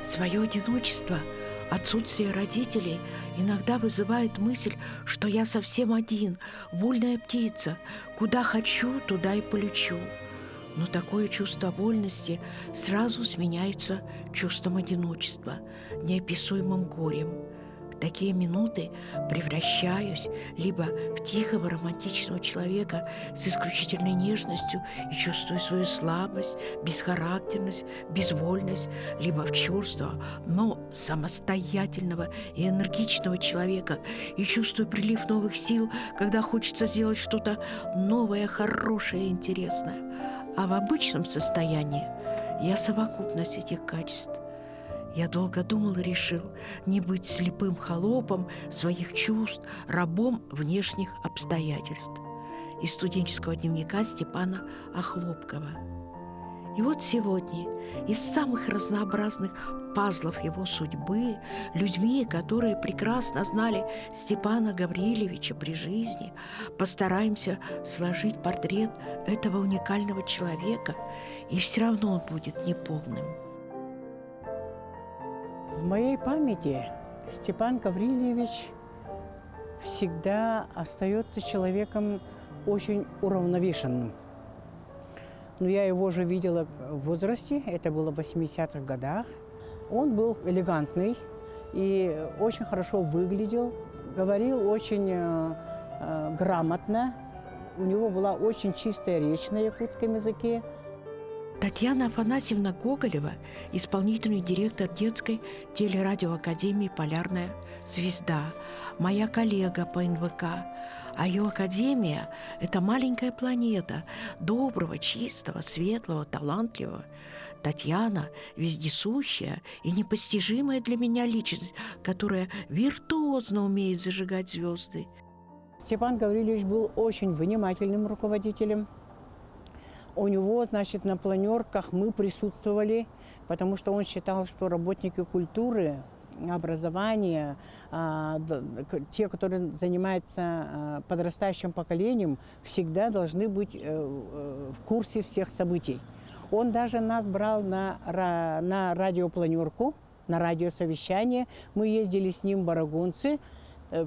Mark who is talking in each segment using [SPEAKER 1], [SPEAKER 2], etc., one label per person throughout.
[SPEAKER 1] Свое одиночество, отсутствие родителей иногда вызывает мысль, что я совсем один, вольная птица, куда хочу, туда и полечу. Но такое чувство вольности сразу сменяется чувством одиночества, неописуемым горем. В такие минуты превращаюсь либо в тихого романтичного человека с исключительной нежностью и чувствую свою слабость, бесхарактерность, безвольность, либо в черствого, но самостоятельного и энергичного человека и чувствую прилив новых сил, когда хочется сделать что-то новое, хорошее и интересное. А в обычном состоянии я совокупность этих качеств. Я долго думал и решил не быть слепым холопом своих чувств, рабом внешних обстоятельств. Из студенческого дневника Степана Охлопкова. И вот сегодня из самых разнообразных пазлов его судьбы, людьми, которые прекрасно знали Степана Гавриловича при жизни, постараемся сложить портрет этого уникального человека, и все равно он будет неполным.
[SPEAKER 2] В моей памяти Степан Гаврилович всегда остается человеком очень уравновешенным. Но я его уже видела в возрасте, это было в 80-х годах. Он был элегантный и очень хорошо выглядел, говорил очень грамотно. У него была очень чистая речь на якутском языке.
[SPEAKER 1] Татьяна Афанасьевна Гоголева, исполнительный директор детской телерадиоакадемии «Полярная звезда», моя коллега по НВК. А ее академия – это маленькая планета доброго, чистого, светлого, талантливого. Татьяна – вездесущая и непостижимая для меня личность, которая виртуозно умеет зажигать звезды.
[SPEAKER 2] Степан Гаврилович был очень внимательным руководителем. У него, значит, на планерках мы присутствовали, потому что он считал, что работники культуры, образования, те, которые занимаются подрастающим поколением, всегда должны быть в курсе всех событий. Он даже нас брал на радиопланерку, на радиосовещание. Мы ездили с ним в Барагунцы.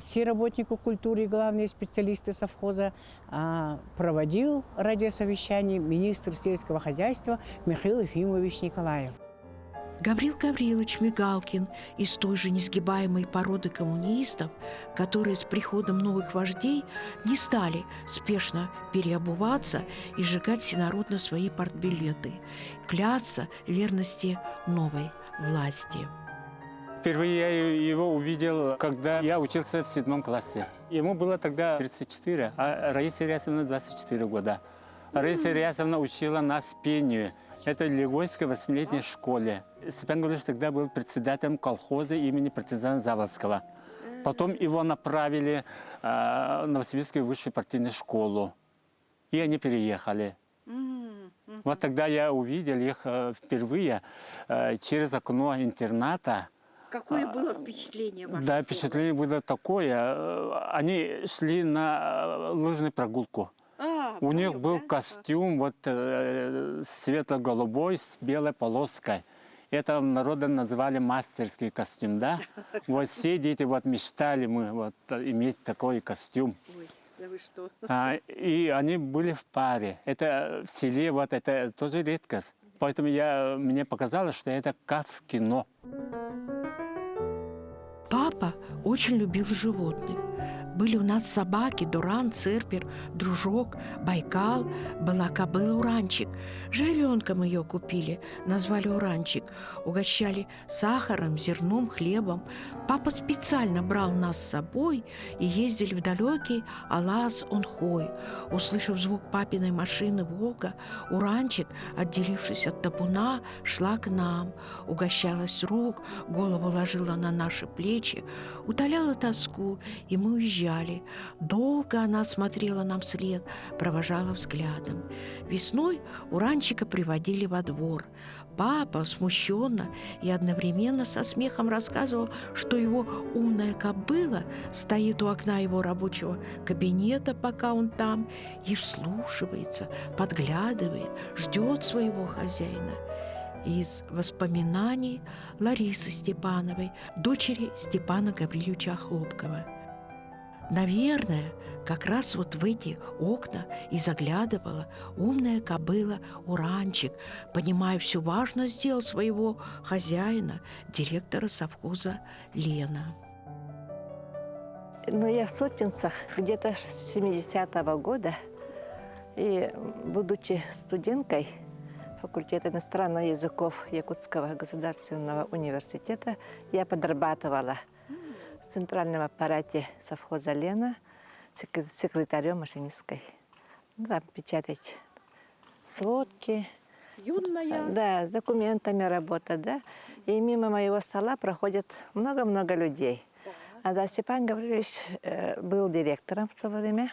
[SPEAKER 2] Все работники культуры и главные специалисты совхоза проводил радиосовещание министр сельского хозяйства Михаил Ефимович Николаев.
[SPEAKER 1] Гаврил Гаврилович Мигалкин из той же несгибаемой породы коммунистов, которые с приходом новых вождей не стали спешно переобуваться и сжигать всенародно свои партбилеты, клясться верности новой власти.
[SPEAKER 3] Впервые я его увидел, когда я учился в 7 классе. Ему было тогда 34, а Раиса Рясовна 24 года. Раиса Рясовна учила нас пению. Это в Легойской 8-летней школе. Степан Гаврилович тогда был председателем колхоза имени партизана Заводского. Потом его направили в Новосибирскую высшую партийную школу. И они переехали. Вот тогда я увидел их впервые через окно интерната.
[SPEAKER 1] Какое было впечатление ваше?
[SPEAKER 3] Да, впечатление было такое. Они шли на лыжную прогулку. У них был костюм вот светло-голубой с белой полоской. Это в народе называли мастерский костюм, да? Вот все дети вот мечтали мы вот иметь такой костюм.
[SPEAKER 1] Ой, да вы что?
[SPEAKER 3] И они были в паре. Это в селе вот это тоже редкость. Поэтому мне показалось, что это как в кино.
[SPEAKER 1] Папа очень любил животных. Были у нас собаки, Дуран, Цербер, Дружок, Байкал, была кобыла Уранчик. Жеребенком ее купили, назвали Уранчик. Угощали сахаром, зерном, хлебом. Папа специально брал нас с собой и ездили в далекий Алаз-Онхой. Услышав звук папиной машины «Волга», Уранчик, отделившись от табуна, шла к нам. Угощалась с рук, голову ложила на наши плечи, утоляла тоску, и мы уезжали. Долго она смотрела нам вслед, провожала взглядом. Весной Уранчика приводили во двор. Папа смущенно и одновременно со смехом рассказывал, что его умная кобыла стоит у окна его рабочего кабинета, пока он там, и вслушивается, подглядывает, ждет своего хозяина. из воспоминаний Ларисы Степановой, дочери Степана Гавриловича Хлопкова. Наверное, как раз вот в эти окна и заглядывала умная кобыла Уранчик, понимая всю важность дел своего хозяина, директора совхоза Лена.
[SPEAKER 4] Ну, я в Сотинцах где-то с 70-го года, и будучи студенткой факультета иностранных языков Якутского государственного университета, я подрабатывала в центральном аппарате совхоза Лена секретарем машинисткой. Ну, там печатать сводки.
[SPEAKER 1] Юная.
[SPEAKER 4] Да, с документами работать, да. И мимо моего стола проходит много-много людей. А да, Степан Гаврилович был директором в то время.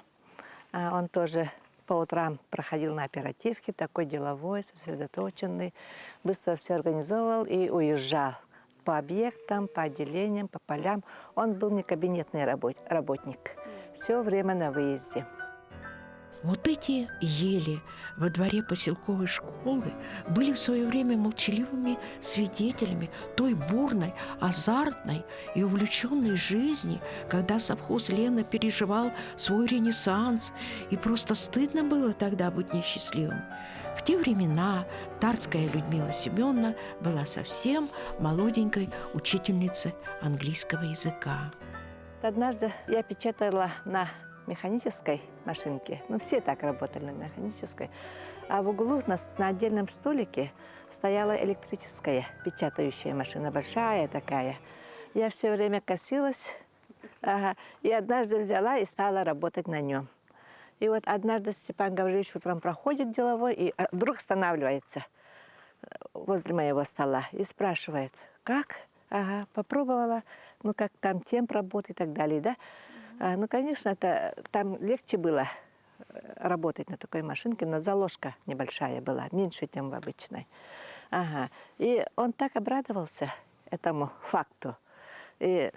[SPEAKER 4] Он тоже по утрам проходил на оперативке, такой деловой, сосредоточенный, быстро все организовывал и уезжал по объектам, по отделениям, по полям. Он был не кабинетный работник, все время на выезде.
[SPEAKER 1] Вот эти ели во дворе поселковой школы были в свое время молчаливыми свидетелями той бурной, азартной и увлеченной жизни, когда совхоз Лена переживал свой ренессанс, и просто стыдно было тогда быть несчастливым. В те времена Тарская Людмила Семеновна была совсем молоденькой учительницей английского языка.
[SPEAKER 4] Однажды я печатала на механической машинке. Ну, все так работали на механической. А в углу на отдельном столике стояла электрическая печатающая машина, большая такая. Я все время косилась, и однажды взяла и стала работать на нем. И вот однажды Степан Гаврилович утром проходит деловой и вдруг останавливается возле моего стола и спрашивает: как? Ага, попробовала, ну как там темп работы и так далее, да? Ну, конечно, там легче было работать на такой машинке, но заложка небольшая была, меньше, чем в обычной. Ага. И он так обрадовался этому факту и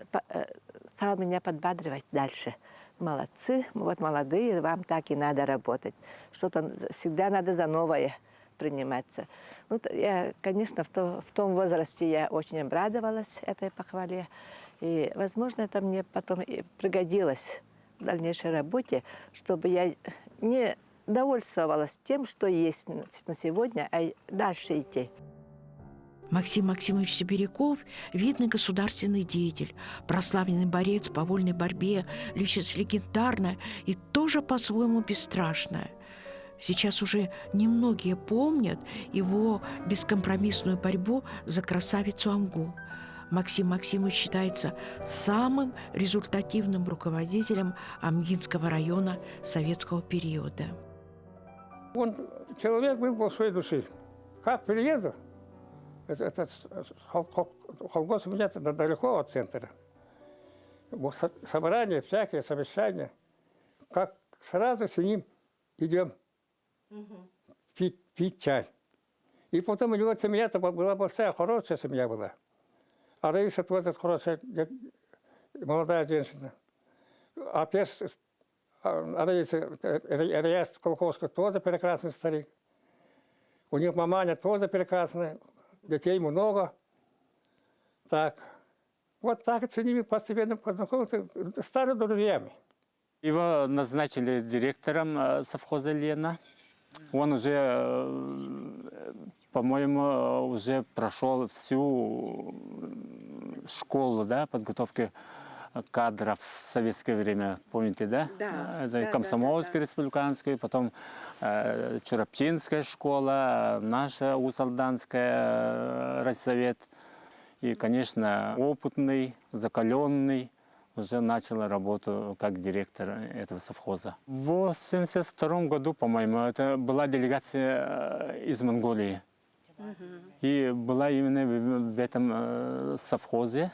[SPEAKER 4] стал меня подбадривать дальше. Молодцы, вот молодые, вам так и надо работать. Что-то всегда надо за новое приниматься. Ну, я, конечно, в том возрасте я очень обрадовалась этой похвале. И, возможно, это мне потом и пригодилось в дальнейшей работе, чтобы я не довольствовалась тем, что есть на сегодня, а дальше идти.
[SPEAKER 1] Максим Максимович Сибиряков – видный государственный деятель, прославленный борец по вольной борьбе, личность легендарная и тоже по-своему бесстрашная. Сейчас уже немногие помнят его бескомпромиссную борьбу за красавицу Амгу. Максим Максимович считается самым результативным руководителем Амгинского района советского периода.
[SPEAKER 5] Он человек был по своей душе. Как приеду, этот колгосп у меня далеко от центра. Собрания, всякие совещания. Как сразу с ним идем пить чай. И потом у него семья-то была большая, хорошая семья была. А Раиса тоже хорошая, молодая женщина. Отец Раиса, Раис Колхозка, тоже прекрасный старик. У них маманя тоже прекрасная, детей много. Так. Вот так с ними постепенно познакомился, стали друзьями.
[SPEAKER 3] Его назначили директором совхоза Лена. Он уже, по-моему, уже прошел всю школу, да, подготовки кадров в советское время, помните, да?
[SPEAKER 1] Да.
[SPEAKER 3] Это Комсомольская, республиканская, потом Чурапчинская школа, наша Усалданская, Райсовет. И, конечно, опытный, закаленный, уже начал работу как директор этого совхоза. В 1982 году, по-моему, это была делегация из Монголии. И была именно в этом совхозе.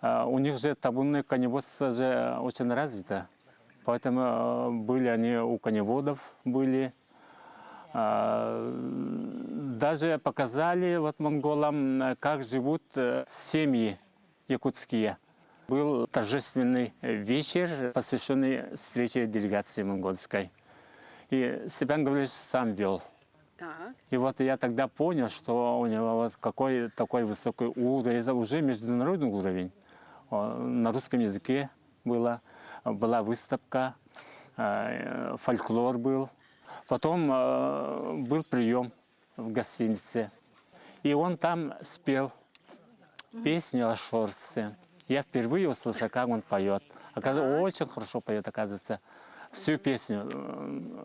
[SPEAKER 3] У них же табунное коневодство же очень развито. Поэтому были они у коневодов, были. Даже показали вот монголам, как живут семьи якутские. Был торжественный вечер, посвященный встрече делегации монгольской. И Степан Гаврилович сам вел.
[SPEAKER 6] Так.
[SPEAKER 3] И вот я тогда понял, что у него вот какой такой высокий уровень, это уже международный уровень. На русском языке была выставка, фольклор был. Потом был прием в гостинице. И он там спел песню о Шорце. Я впервые услышал, как он поет. Оказывается, очень хорошо поет, оказывается. Всю песню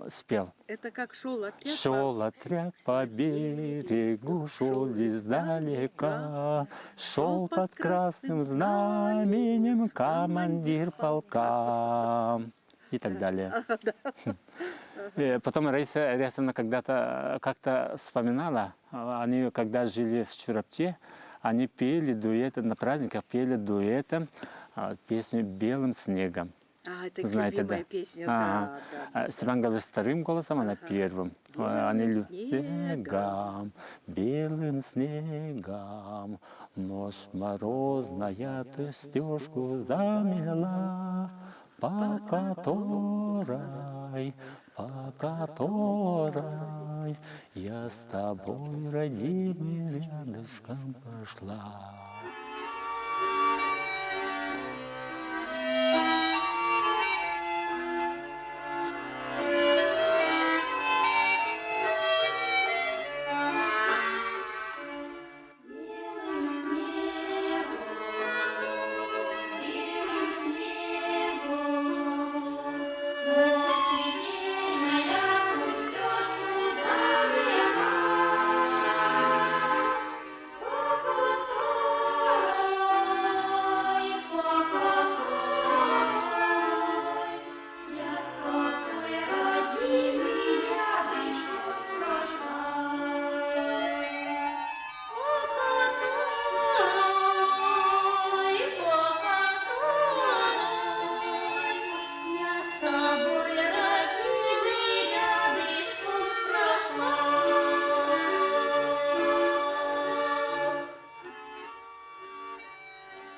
[SPEAKER 3] спел.
[SPEAKER 6] Это как шел отряд?
[SPEAKER 3] Шел отряд по берегу, шел издалека, шел под красным знаменем командир полка. И так далее. Потом Раиса Рясовна когда-то как-то вспоминала, они когда жили в Чурапте, они пели дуэтом, на праздниках пели дуэтом песню «Белым снегом».
[SPEAKER 6] Это их
[SPEAKER 3] Знаете,
[SPEAKER 6] любимая
[SPEAKER 3] да.
[SPEAKER 6] песня.
[SPEAKER 3] Ага.
[SPEAKER 6] Да.
[SPEAKER 3] Степан говорит вторым голосом, она первым. Они снегом, белым снегом, ночь морозная, ты стежку замела, по которой я с тобой, родимый, рядышком пошла.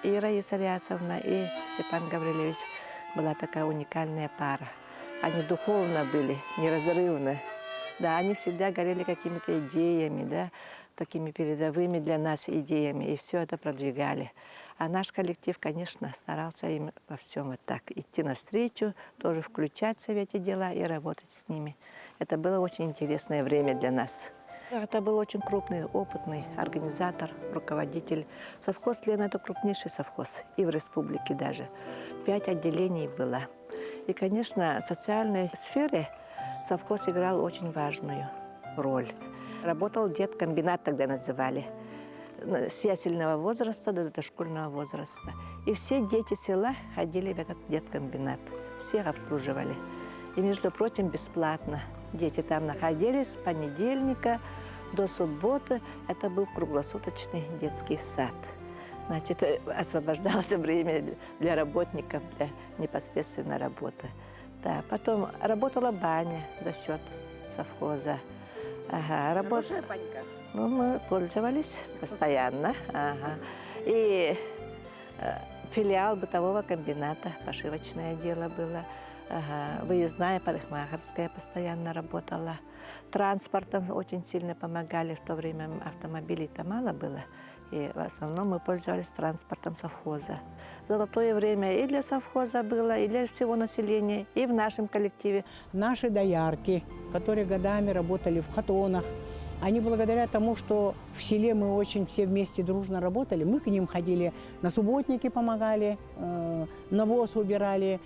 [SPEAKER 4] И Раиса Рясовна, и Степан Гаврилович была такая уникальная пара. Они духовно были, неразрывны. Да, они всегда горели какими-то идеями, да, такими передовыми для нас идеями, и все это продвигали. А наш коллектив, конечно, старался им во всем вот так идти навстречу, тоже включаться в эти дела и работать с ними. Это было очень интересное время для нас. Это был очень крупный, опытный организатор, руководитель. Совхоз «Лена» – это крупнейший совхоз, и в республике даже. 5 отделений было. И, конечно, в социальной сфере совхоз играл очень важную роль. Работал деткомбинат, тогда называли, с ясельного возраста до дошкольного возраста. И все дети села ходили в этот деткомбинат, всех обслуживали. И, между прочим, бесплатно. Дети там находились с понедельника до субботы. Это был круглосуточный детский сад. Значит, освобождалось время для работников, для непосредственной работы. Да, потом работала баня за счет совхоза. Ага,
[SPEAKER 6] Хорошая банька.
[SPEAKER 4] Ну, мы пользовались постоянно. Ага. И филиал бытового комбината, пошивочное дело было. Ага. Выездная парикмахерская постоянно работала. Транспортом очень сильно помогали. В то время автомобилей-то мало было. И в основном мы пользовались транспортом совхоза. Золотое время и для совхоза было, и для всего населения, и в нашем коллективе.
[SPEAKER 2] Наши доярки, которые годами работали в хатонах, они благодаря тому, что в селе мы очень все вместе дружно работали, мы к ним ходили, на субботники помогали, навоз убирали,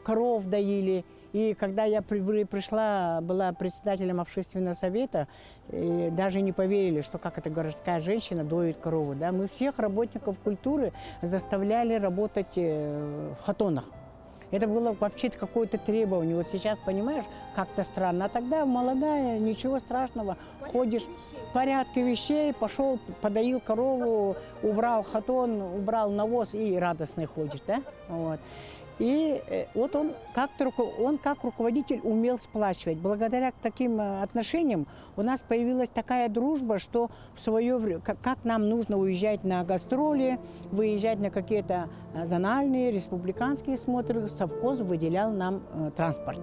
[SPEAKER 2] коров доили. И когда я пришла, была председателем общественного совета, и даже не поверили, что как это городская женщина доит корову. Да? Мы всех работников культуры заставляли работать в хатонах. Это было вообще-то какое-то требование. Вот сейчас, понимаешь, как-то странно. А тогда молодая, ничего страшного. Ходишь в порядке вещей, пошел, подоил корову, убрал хатон, убрал навоз и радостный ходишь, да? Вот. И вот он как руководитель умел сплачивать. Благодаря таким отношениям у нас появилась такая дружба, что в свое время, как нам нужно уезжать на гастроли, выезжать на какие-то зональные, республиканские смотры, совхоз выделял нам транспорт.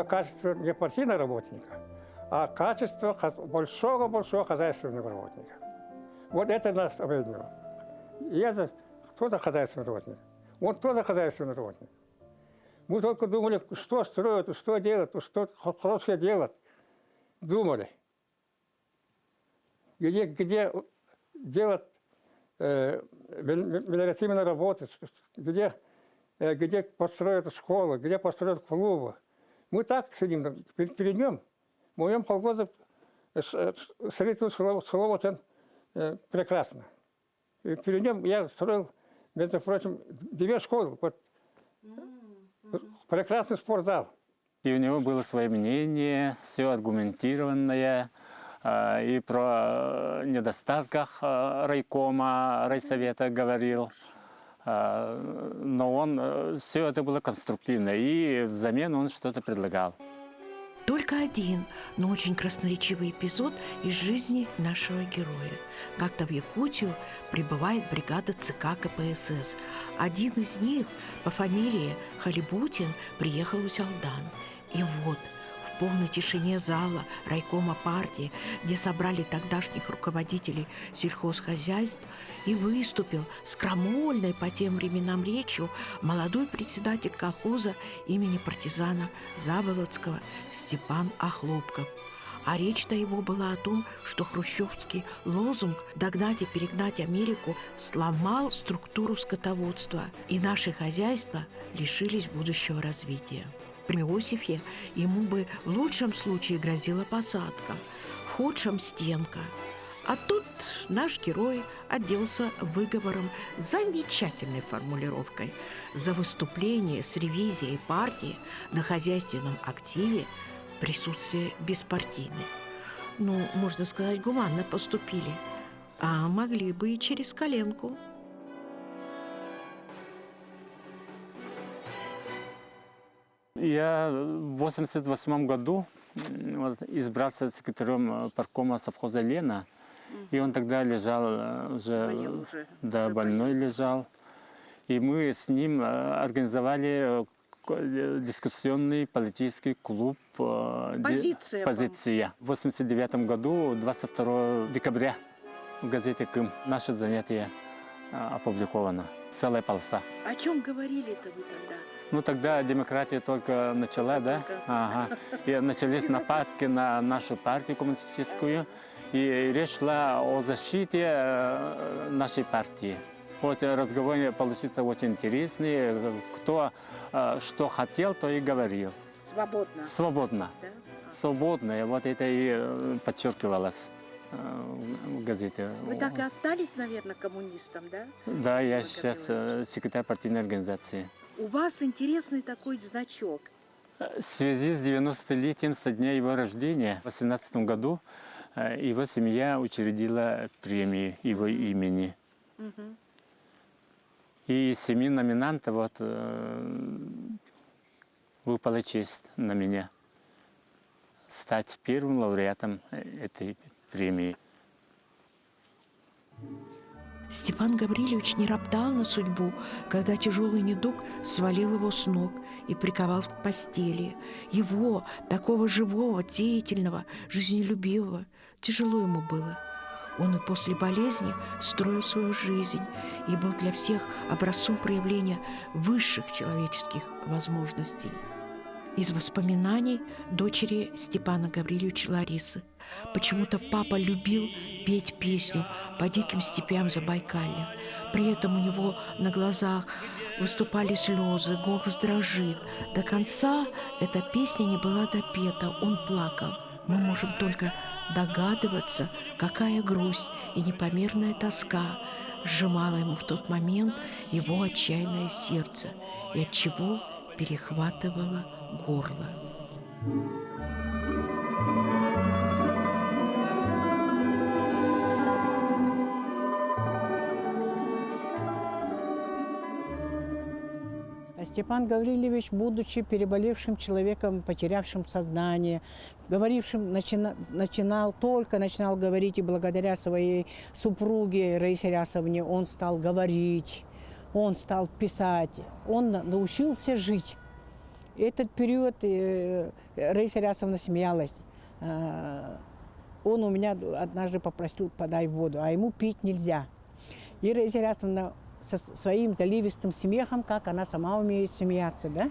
[SPEAKER 5] свое качество не партийного работника, а качество большого-большого хозяйственного работника. Вот это нас объединило. Я кто-то хозяйственный работник, он тоже хозяйственный работник. Мы только думали, что строить, что делать, что хорошее делать. Думали. Где делать мелиоративные работы, где построят школы, где построят клубы. Мы так сидим перед ним. В моем полгода строительство село прекрасно. И перед ним я строил, между прочим, 2 школы. Вот. Прекрасный спортзал.
[SPEAKER 3] И у него было свое мнение, все аргументированное, и про недостатках райкома, райсовета говорил. Но он, все это было конструктивно, и взамен он что-то предлагал.
[SPEAKER 1] Только один, но очень красноречивый эпизод из жизни нашего героя. Как-то в Якутию прибывает бригада ЦК КПСС. Один из них по фамилии Халибутин приехал в Усялдан. И вот в полной тишине зала райкома партии, где собрали тогдашних руководителей сельхозхозяйств, и выступил с крамольной по тем временам речью молодой председатель колхоза имени партизана Заболоцкого Степан Охлопков. А речь-то его была о том, что хрущевский лозунг «догнать и перегнать Америку» сломал структуру скотоводства, и наши хозяйства лишились будущего развития. При Иосифе ему бы в лучшем случае грозила посадка, в худшем – стенка. А тут наш герой отделался выговором с замечательной формулировкой: за выступление с ревизией партии на хозяйственном активе присутствие беспартийных. Ну, можно сказать, гуманно поступили, а могли бы и через коленку.
[SPEAKER 3] Я в 1988 году избрался секретарем паркома совхоза «Лена». И он тогда лежал уже, больной лежал. И мы с ним организовали дискуссионный политический клуб
[SPEAKER 6] «Позиция».
[SPEAKER 3] В 1989 году, 22 декабря, в газете «Кым» наше занятие опубликовано. Целая полоса.
[SPEAKER 6] О чем говорили-то вы тогда?
[SPEAKER 3] Ну, тогда демократия только начала, да? Ага. И начались нападки на нашу партию коммунистическую. И речь шла о защите нашей партии. Вот разговор получился очень интересный. Кто что хотел, то и говорил.
[SPEAKER 6] Свободно.
[SPEAKER 3] Свободно.
[SPEAKER 6] Да?
[SPEAKER 3] Свободно. И вот это и подчеркивалось в газете.
[SPEAKER 6] Вы так и остались, наверное, коммунистом, да?
[SPEAKER 3] Да, я сейчас секретарь партийной организации.
[SPEAKER 6] У вас интересный такой значок.
[SPEAKER 3] В связи с 90-летием со дня его рождения, в 2018 году, его семья учредила премию его имени. И из 7 номинантов выпала честь на меня стать первым лауреатом этой премии.
[SPEAKER 1] Степан Гаврилович не роптал на судьбу, когда тяжелый недуг свалил его с ног и приковал к постели. Его, такого живого, деятельного, жизнелюбивого, тяжело ему было. Он и после болезни строил свою жизнь и был для всех образцом проявления высших человеческих возможностей. Из воспоминаний дочери Степана Гавриловича Ларисы. Почему-то папа любил петь песню «По диким степям Забайкалья». При этом у него на глазах выступали слезы, голос дрожит. До конца эта песня не была допета, он плакал. Мы можем только догадываться, какая грусть и непомерная тоска сжимала ему в тот момент его отчаянное сердце, и отчего перехватывало горло.
[SPEAKER 2] Степан Гаврилович, будучи переболевшим человеком, потерявшим сознание, говорившим, начинал говорить, и благодаря своей супруге Раисе Рясовне он стал говорить, он стал писать, он научился жить. этот период Раиса Рясовна смеялась. Он у меня однажды попросил: подай воду, а ему пить нельзя. И Раиса Рясовна со своим заливистым смехом, как она сама умеет смеяться, да?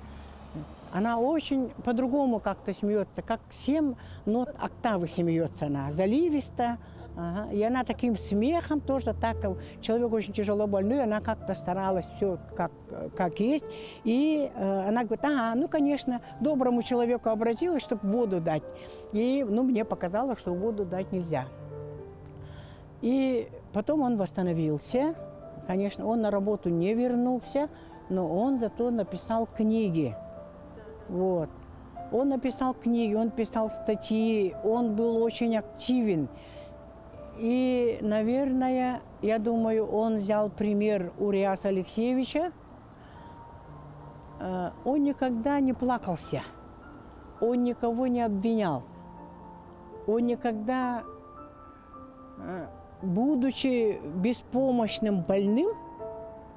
[SPEAKER 2] Она очень по-другому как-то смеется, как 7 нот октавы смеется она, заливисто. Ага. И она таким смехом тоже так, человек очень тяжело больной, она как-то старалась все как есть. И она говорит: ага, ну, конечно, доброму человеку обратилась, чтобы воду дать. И, ну, мне показалось, что воду дать нельзя. И потом он восстановился. Конечно, он на работу не вернулся, но он зато написал книги. Вот. Он написал книги, он писал статьи, он был очень активен. И, наверное, я думаю, он взял пример у Рияса Алексеевича. Он никогда не плакался, он никого не обвинял. Он никогда, будучи беспомощным больным,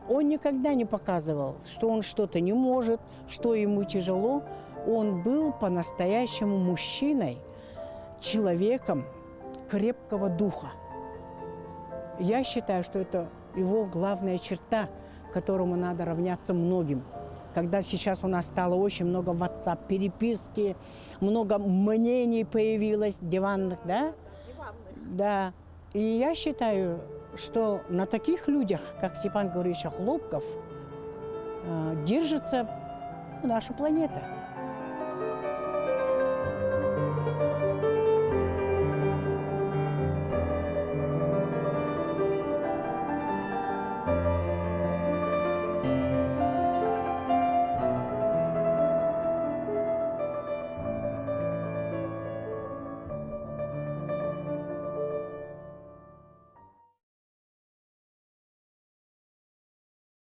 [SPEAKER 2] он никогда не показывал, что он что-то не может, что ему тяжело. Он был по-настоящему мужчиной, человеком крепкого духа. Я считаю, что это его главная черта, которому надо равняться многим. Когда сейчас у нас стало очень много WhatsApp переписки, много мнений появилось, диванных, да? Да. И я считаю, что на таких людях, как Степан Гаврилович Хлопков, держится наша планета.